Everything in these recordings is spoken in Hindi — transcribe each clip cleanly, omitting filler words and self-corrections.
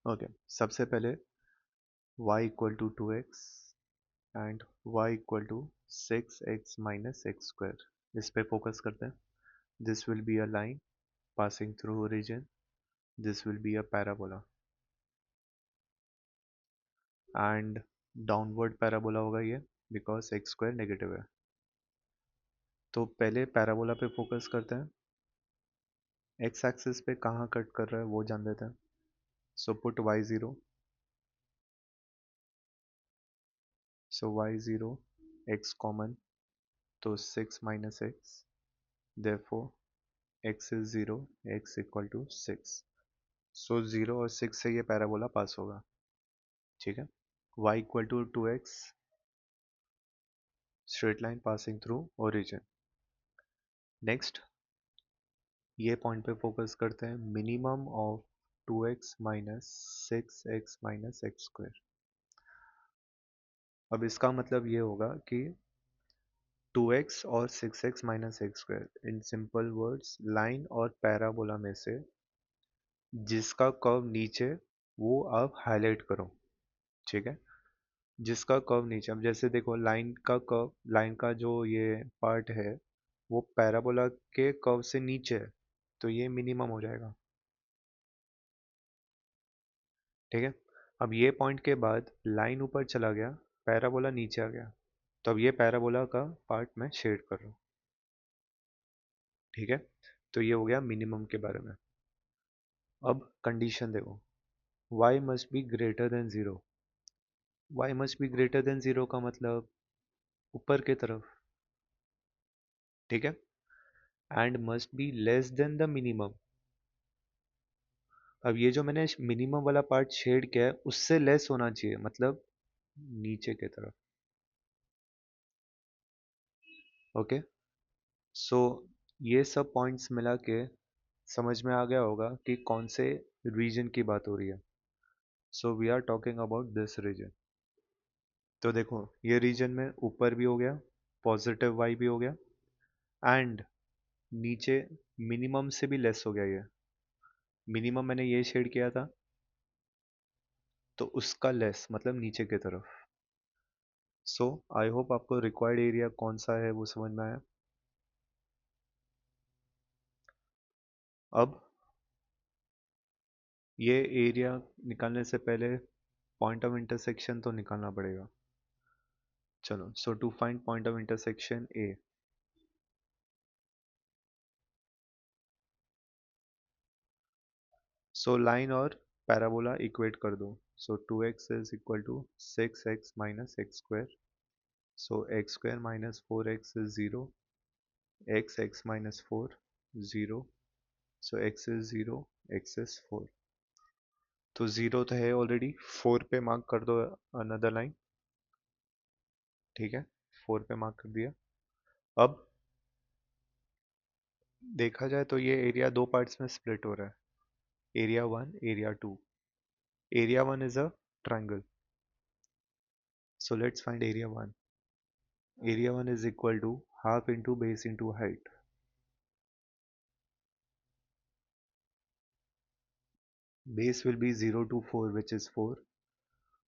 ओके, सबसे पहले y equal to 2x and y equal to 6x minus x square, इस पे फोकस करते हैं. This will be a line passing through origin. This will be a parabola and downward parabola होगा ये, because x square नेगेटिव है. तो पहले पैराबोला पे फोकस करते हैं. x एक्सिस पे कहाँ कट कर रहा है वो जान लेते हैं. So put y0. So y0, x common, तो 6 minus x, therefore x is 0, x equal to 6. So 0 और 6 से ये पैराबोला पास होगा. ठीक है. y equal to 2x, straight line passing through origin. Next ये पॉइंट पे फोकस करते हैं. Minimum of 2x minus 6x minus x square. अब इसका मतलब ये होगा कि 2x और 6x माइनस एक्स स्क्वायर, इन सिंपल वर्ड्स लाइन और पैराबोला में से जिसका कर्व नीचे, वो आप हाईलाइट करो. ठीक है. जिसका कर्व नीचे, अब जैसे देखो लाइन का कर्व, लाइन का जो ये पार्ट है वो पैराबोला के कर्व से नीचे है, तो ये मिनिमम हो जाएगा. ठीक है. अब ये पॉइंट के बाद लाइन ऊपर चला गया, पैराबोला नीचे आ गया, तो अब ये पैराबोला का पार्ट मैं शेड कर रहा हूँ. ठीक है. तो ये हो गया मिनिमम के बारे में. अब कंडीशन देखो. y must be greater than zero. y must be greater than zero का मतलब ऊपर के तरफ. ठीक है. And must be less than the minimum. अब ये जो मैंने मिनिमम वाला पार्ट शेड किया है उससे लेस होना चाहिए, मतलब नीचे के तरफ. ओके. सो ये सब पॉइंट्स मिला के समझ में आ गया होगा कि कौन से रीजन की बात हो रही है. So we are talking about this region. तो देखो ये रीजन में ऊपर भी हो गया, पॉजिटिव वाई भी हो गया, एंड नीचे मिनिमम से भी लेस हो गया. ये मिनिमम मैंने ये शेड किया था, तो उसका लेस मतलब नीचे की तरफ. सो आई होप आपको रिक्वायर्ड एरिया कौन सा है वो समझ में आया. अब ये एरिया निकालने से पहले पॉइंट ऑफ इंटरसेक्शन तो निकालना पड़ेगा. चलो, so to find point of intersection A. So line और पैराबोला इक्वेट कर दो. So 2x is equal to 6x minus x square. So X square minus 4x is 0. x minus 4, 0. So x is 0, x is 4. तो 0 तो है ऑलरेडी, 4 पे मार्क कर दो अनदर लाइन. ठीक है. 4 पे मार्क कर दिया. अब देखा जाए तो ये एरिया दो पार्ट्स में स्प्लिट हो रहा है. Area one, area two. Area one is a triangle. So let's find area one. Area 1 is equal to half into base into height. Base will be 0 to 4 which is 4.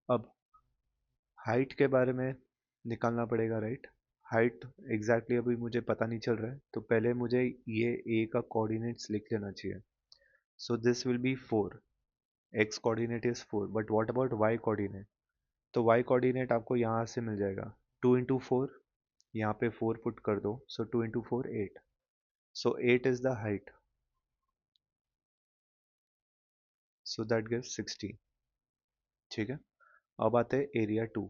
अब हाइट के बारे में निकालना पड़ेगा, राइट. हाइट एग्जैक्टली अभी मुझे पता नहीं चल रहा है, तो पहले मुझे ये ए का कोऑर्डिनेट्स लिख लेना चाहिए. So this will be 4. X coordinate is 4, but what about y coordinate. तो वाई कोऑर्डिनेट आपको यहाँ से मिल जाएगा. 2 into 4, यहाँ पे 4 पुट कर दो. सो 2 into 4 8. So 8 is the height. So that gives 16. ठीक है. अब आते हैं एरिया टू.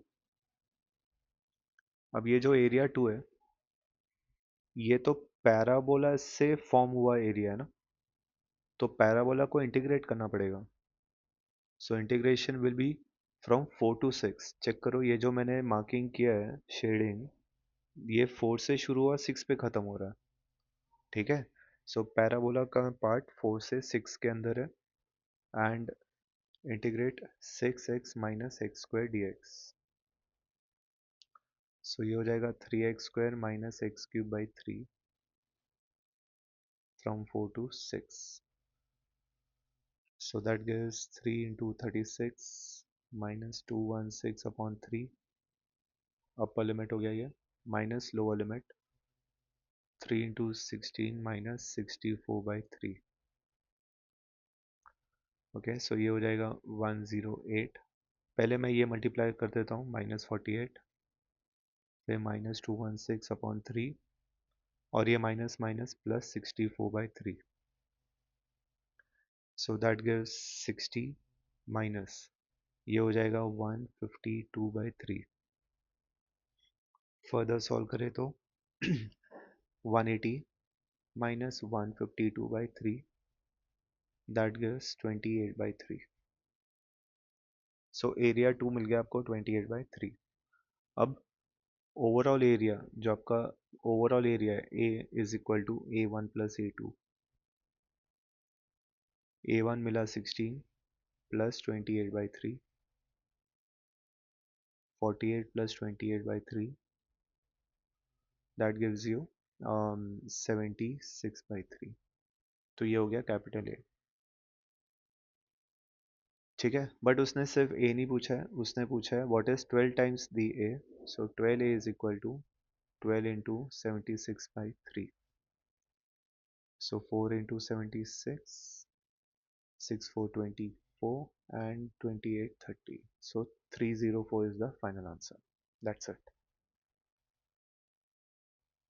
अब ये जो एरिया टू है, ये तो पैराबोला से फॉर्म हुआ एरिया है ना, तो पैराबोला को इंटीग्रेट करना पड़ेगा. So integration will be from 4 to 6. Check करो ये जो मैंने मार्किंग किया है शेडिंग, ये 4 से शुरू हुआ, 6 पे खत्म हो रहा है. ठीक है. सो पैराबोला का पार्ट 4 से 6 के अंदर है. And integrate 6x minus x square D X. So ये हो जाएगा 3x² minus X cube by 3 from 4 to 6. So that gives 3 into 36 minus 216 upon 3. Upper limit हो गया ये, minus lower limit 3 into 16 minus 64/3. Okay, so ये हो जाएगा 108. पहले मैं ये मल्टीप्लाई कर देता हूँ, -48, फिर -216/3, और ये minus minus plus 64/3. So that gives 60 minus, ये हो जाएगा 152/3. फर्दर सॉल्व करें तो 180 minus 152/3, that gives 28/3. So area 2 मिल गया आपको 28/3. अब ओवरऑल एरिया, जो आपका ओवरऑल एरिया है, A is equal to A1 plus A2. A1 मिला 16 plus 28/3, 48 plus 28/3, that gives you 76/3. तो ये हो गया कैपिटल ए. ठीक है, बट उसने सिर्फ ए नहीं पूछा है, उसने पूछा है what is 12 times the A. So 12A is equal to 12 into 76/3. So 4 into 76, 6 4 24, and 28 30. So 304 is the final answer. That's it.